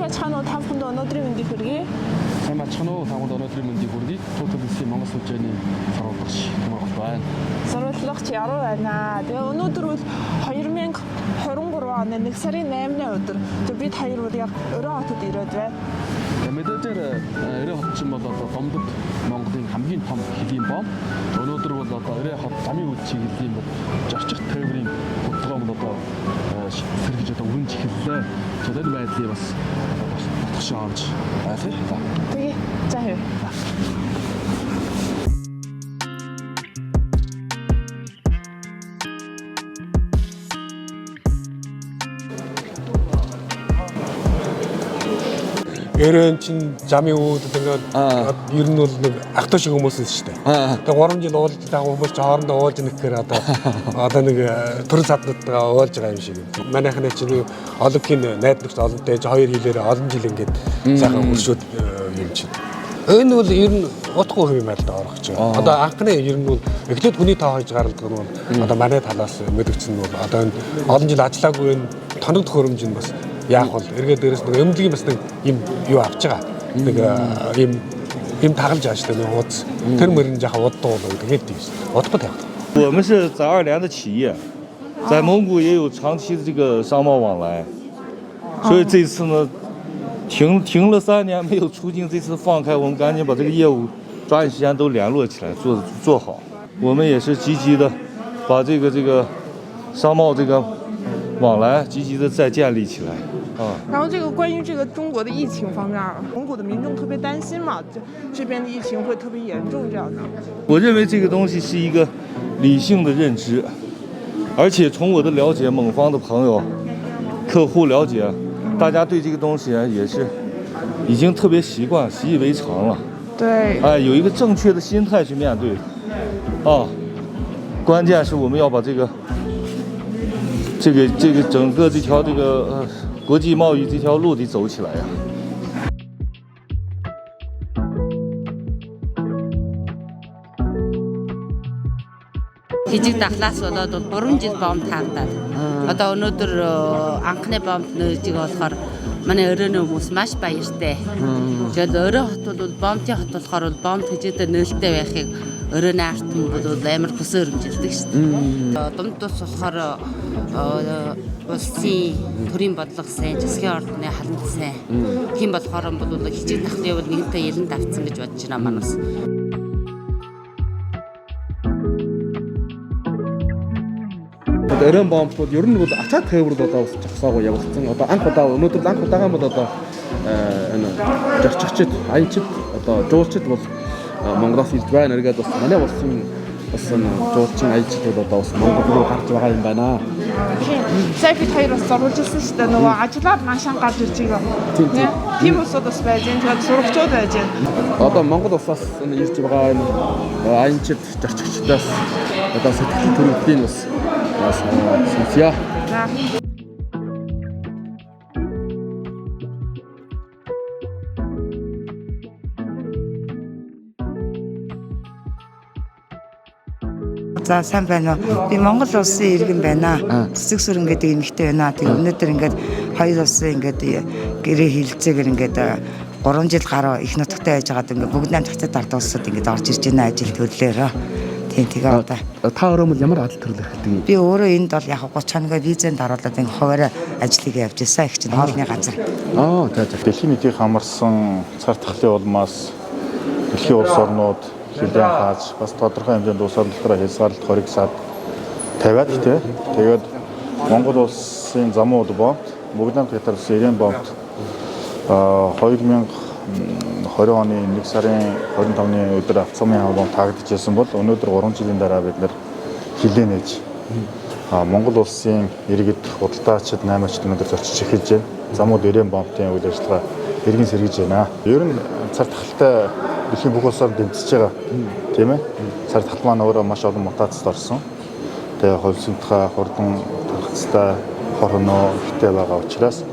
Чануу та бүхэнд өнөөдрийн мэндийг хүргэе. Сайн байна уу? Та бүхэнд өнөөдрийн мэндийг хүргэе. Тутал улсын Монгол сүлжээний сургуулагч Томоргол байна. Сургуулагч Яруу байна. Тэгээ өнөөдөр бол 2023 оны 1 сарын 8-ны өдөр. Бид хоёр бол яг Өрөө хотод ирээд байна. Мэдээж Өрөө хот чинь бол одоо Гомдод Монголын хамгийн том хөлийн бом. Өнөөдөр бол одоо Өрөө хот замын үйл чиглэлийн зорчих тээврийн хөтөлбөр одоо сэргэж одоо өрнж эхэллээ. Тэр байдлыг бас батгаш авч байлаа. Тэгээ за хэв. Өрөөнд чинь замын үүдд ингээд ер нь бол нэг ах トゥ шиг хүмүүс шүү дээ. Тэгээ 3 жил уулж байгаа хүмүүс ч хоорондоо уулж нэхгээр одоо нэг төрөл саднуудаа уулж байгаа юм шиг. Манайхны чинь олонхын найдварч олонтой хоёр хилээр олон жил ингээд сайхан өршөөд юм чинь. Энэ бол ер нь утгагүй хэв юм байл да орох чинь. Одоо анхны ер нь бол эхлээд хүний тоо хойж гаргадаг нь бол одоо манай талаас мэдэгдсэн нь бол одоо энэ олон жил ажиллаагүй энэ тоног төхөөрөмж нь бас яах бол эргээд дээрээс нэг өмдөгийн бас нэг юм юу авч байгаа. Нэг юм тагалж байгаа шүү дээ. Ууц. Тэр мөрөн жаахан удаа болоо тэгээд тийм. Удахгүй тавих. 我们是在2连的企业，在蒙古也有长期的这个商贸往来，所以这次呢，停了3年没有出境，这次放开，我们赶紧把这个业务抓紧时间都联络起来，做好。我们也是积极的把这个商贸这个往来积极的再建立起来。然后这个关于这个中国的疫情方面，蒙古的民众特别担心嘛，这边的疫情会特别严重这样的。我认为这个东西是一个理性的认知，而且从我的了解，蒙方的朋友、客户了解，大家对这个东西也是已经特别习惯、习以为常了。对，有一个正确的心态去面对。关键是我们要把这个整个这条国际贸易这条路得走起来呀。Хижиг дахлаас болоод 3 жил бомб таагдаад. Одоо өнөөдөр анхны бомб нөөжиг болохоор манай өрөөний хүмүүс маш баяртай. Тэгээд өрөө хот бол бомбын хот болохоор бомб хижээдээ нээлттэй байхыг өрөөний артн бол амар хүсээр хэмжилдэг шүү дээ. Дунд тус болохоор улсын төрийн бодлого сайн, засгийн ордны халанд сайн. Тийм болохоор бол хижиг дахлын бол нэгэнтээ 90 давцсан гэж бодож байна манаас. Өрөөний бомбууд ер нь бол ачаад тээврүүд одоо бас жагсаагүй явуулсан. Одоо анх удаага бол одоо энэ зорчигчд, аянчид одоо жуулчид бол Монголоос ирж байна. Эргээд бас манай улсын бас жуулчин аянчид бол одоо бас Монгол руу гарч байгаа юм байна. Сая бид хоёр бас сурвалжилсан шүү дээ. Нөгөө ажлаар наашаан гарч ирж байгаа. Тийм усуд бас байж гэн. Тэгээд сурагчууд байж гэн. Одоо Монгол улсаас ирж байгаа энэ аянчид, зорчигчдаас одоо сэтгэл төрөлхийн бас София. За сайн байна уу? Би Монгол улсын иргэн байна. Цэцэг сүр ингээд эмэгтэй байна. Тэгээ өнөөдөр ингээд хоёр улсын ингээд гэрээ хилцээгээр ингээд 3 жил гаруй их нутагтай байж байгаад ингээд бүгд найз хацад ард улсад ингээд орж ирж байна ажил төрлөөрөө. Тийм тэгээ одоо та өөрөө ямар адил төрөл эрхэлдэг юм? Би өөрөө энд бол яг 30 хоногийн визэнд харуулад ингээд хуваараа ажлыг явж ирсэн их чинь хоолны газар. За. Дэлхийн нийтийг хамарсан цар тахлын улмаас дэлхийн улс орнууд хилэн хааж бас тодорхой хэмжээнд улс орн дотороо хязгаарлалт хоригсаад тавиад тэгээд Монгол улсын замун бомб, бүгд хамт улсын Ирээн бомб 2020 оны 1 сарын 25-ны өдөр авцамын бомб таагдчихсан бол өнөөдөр 3 жилийн дараа бид нэр хилээ нээж Монгол улсын иргэд худалдаачид 8-ачд өнөөдөр зорчиж эхэлж байна. Замууд Ирээн бомбын үйл ажиллагаа эргэн сэргийж байна. Ер нь цар тахалтай дэлхийн бүх улсаар дэмжиж байгаа тийм ээ. Цар тахал маань өөрөө маш олон мутацид орсон. Тэгээ хөлсөнтгөө хурдан тархацтай хорно ихтэй байгаа учраас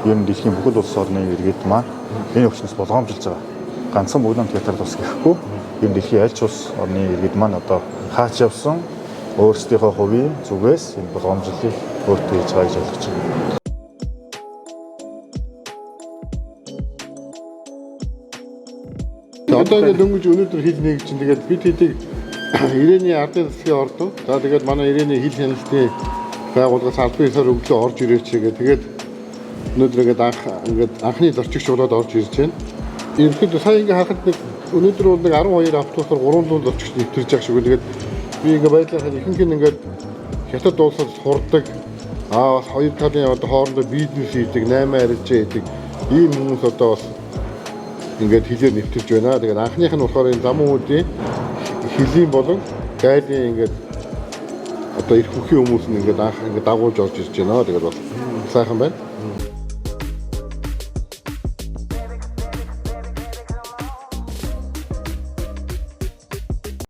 ер нь дэлхийн бүхэл улс орны иргэд маань энэ өвчнөөс болгоомжилж байгаа. Ганцхан бүгд хамт ятар тус гэхгүй ер нь дэлхийн аль ч улс орны иргэд маань одоо хаач явсан өөрсдийнхөө хувийн зүгээс энэ болгоомжлыг өөртөө хийж байгаа гэж ойлгож байна. Одоо ингээд дөнгөж өнөөдөр хил нэг чинь тэгээд бид хэдийг ирээний ардын засгийн ордог. За тэгээд манай ирээний хил хяналтын байгууллагаас албан ёсоор өглөө орж ирээч гэдэг. Тэгээд өнөөдөр ингээд анхны зорчигч болоод орж ирж байна. Ерөнхийдөө сая ингээд харахад нэг өнөөдөр бол нэг 12 автобусаар 300 зорчигч нэвтэрж байгаа шиг. Тэгээд би ингээд байдлаар ихэнх нь ингээд хятад улсад хурдаг. Бас хоёр талын одоо хоорондоо бизнес хийдэг, 8 арилжаа хийдэг. Ийм хүмүүс одоо бас ингээд хилээр нэвтэрж байна. Тэгээд анхных нь болохоор энэ зам үүдийн хилийн болон гайлын ингээд одоо их бүхий хүмүүс нь ингээд анх ингээд дагуулж орж ирж байна. Тэгээд бас сайхан байна.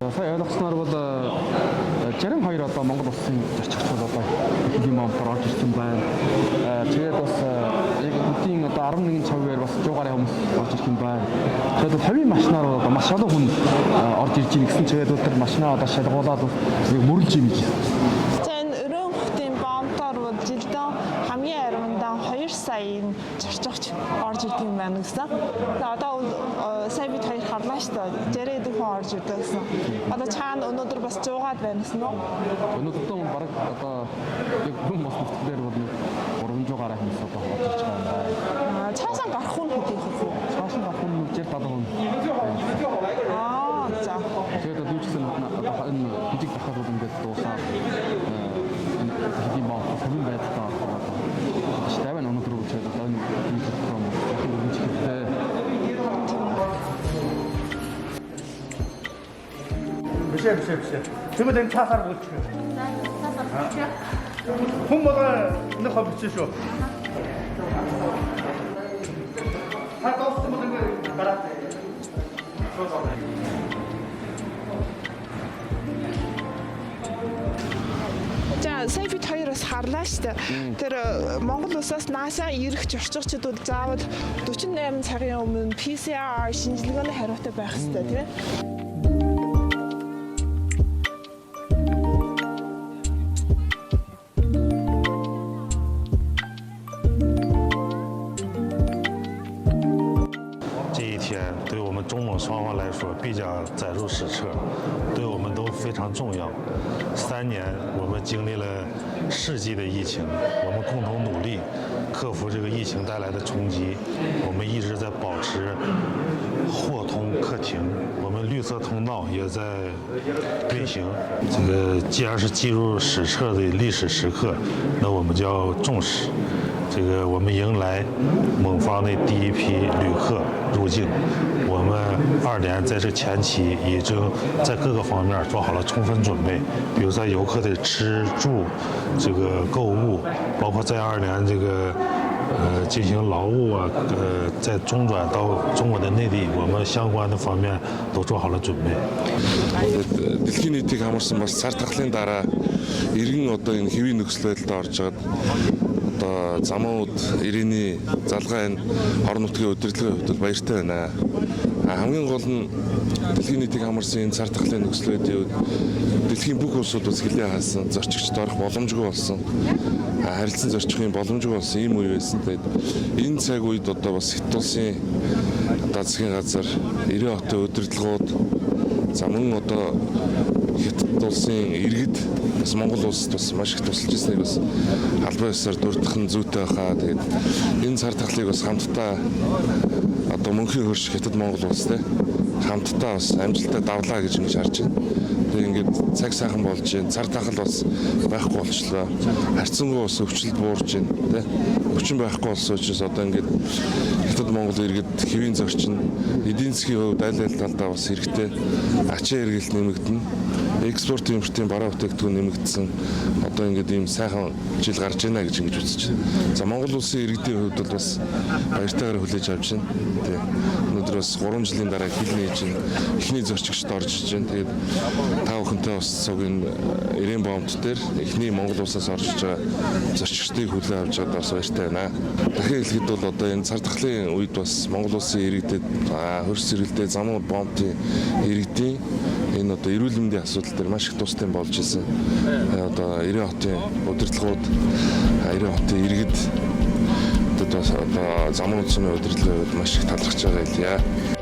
Сая ойлгосноор бол 62 одоо Монгол улсын зорчигч бол одоо хэдийн момтор орж ирсэн байна. Тэгээд бас яг бүгдийн одоо 11 цавьяар бас 100 гаруй хүмүүс орж ирэх юм байна. Тэгээд хувийн машинаар бол одоо маш олон хүн орж ирж байгаа гэсэн чигээр бол тэр машинаа одоо шалгуулад яг мөрлж юм гэж. За энэ өрөө хотын бомтоор бол жилдээ хамгийн аримдаа 2 саяын зорчигч орж ирдэг юм байна гэсэн. Тэгээд одоо сая бид хоёр харлаа шүү дээ. Жирээд хүн орж ирдэг гэсэн. Одоо цаана өнөөдөр бас 100-аад байна гэсэн үү? Өнөөдөр бол бараг одоо яг хүн бас нутгаар бол 300 гаруй хүмүүс одоо орж ирж байгаа юм байна. Цаасан гарах хүн хэдий хөө? Цаасан гарах хүн 60-70 хүн. За. Тэгээд дүүчсэн одоо энэ бижиг дахад бол ингээд дуусаад энэ хэдийн баа хамгийн байдлаа одоо штабын өнөөдөр үчээд одоо энэ програм ахын үчигтэй Биш. Тэгвэл энэ цаасаар болчих. Хүн болоо нэг хобч шүү. Хатаас юм ингээд гараад. За сая бид хоёроос харлаа шүү дээ. Тэр Монгол улсаас NASA ирэх зорчигчид бол заавал 48 цагийн өмнө PCR шинжилгээний хариутай байх хэрэгтэй тийм ээ.比较载入史册，对我们都非常重要。3年，我们经历了世纪的疫情，我们共同努力克服这个疫情带来的冲击。我们一直在保持货通客停，我们绿色通道也在运行。这个既然是记入史册的历史时刻，那我们就要重视。这个我们迎来蒙方的第一批旅客入境，我们2年在这前期已经在各个方面做好了充分准备，比如在游客的吃住、这个购物，包括在2年这个进行劳务啊，在中转到中国的内地，我们相关的方面都做好了准备。 Дэлхийн нийтийг хамарсан бас цар тахлын дараа иргэн одоо энэ хэвийн нөхцөл байдалд орж байгаад одоо замууд ирээний залгаа энэ орон нутгийн удирдлагын хувьд баяртай байна. Хамгийн гол нь дэлхийн нийтийг хамарсан энэ цар тахлын нөхцөл байдлын үед дэлхийн бүх улсууд бас хилээ хаасан, зорчигчд орох боломжгүй болсон. Харилцан зорчихын боломжгүй болсон ийм үе байсан. Тэгээд энэ цаг үед одоо бас Хэт улсын засгийн газар 90 хотын удирдлагууд за мөн одоо Хятад улсын иргэд бас Монгол улсад бас маш их тусалж ирснийг бас албан ёсоор дурдах нь зүйтэй байхаа. Тэгээд энэ цар тахлыг бас хамтдаа одоо мөнхийн хөрш Хятад Монгол улс те хамтдаа бас амжилттай давлаа гэж ингэж харж байна. Тэгээд ингээд цаг сайхан болж байна. Цар тахал бас байхгүй болчлоо. Харьцангуй бас өвчлөлт буурж байна те. Өвчин байхгүй болсон учраас одоо ингээд Хятад Монгол иргэд хэвийн зорчин эдийн засгийн хувьд аль аль талдаа бас хэрэгтэй ачаа эргэлт нэмэгдэнэ. Экспорт импортын бараа бүтээгдэхүүн нэмэгдсэн. Одоо ингээд ийм сайхан жил гарч байна гэж ингэж үзэж байна. За Монгол улсын иргэдийн хувьд бол бас баяртайгаар хүлээж авч байна. Тэгээ өнөөдөр бас 3 жилийн дараа хил нээж байна. Эхний зорчигчд орж иж байна. Тэгээд та бүхэнтэй бас цугийн Ирээн бомт дээр эхний Монгол улсаас орж иж байгаа зорчигчдыг хүлээн авч байгаад бас баяртай байна. Дахин хэлэхэд бол одоо энэ цар тахлын үед бас Монгол улсын иргэдэд хөрс зэрэгэлдээ замууд бомтын иргэдийн энэ одоо эрүүл мэндийн асуудал дээр маш их тустай болж ирсэн. Одоо 90 хотын удирдлагууд 90 хотын иргэд одоо замууд сумын удирдлагын хувьд маш их талархж байгаа хэлье.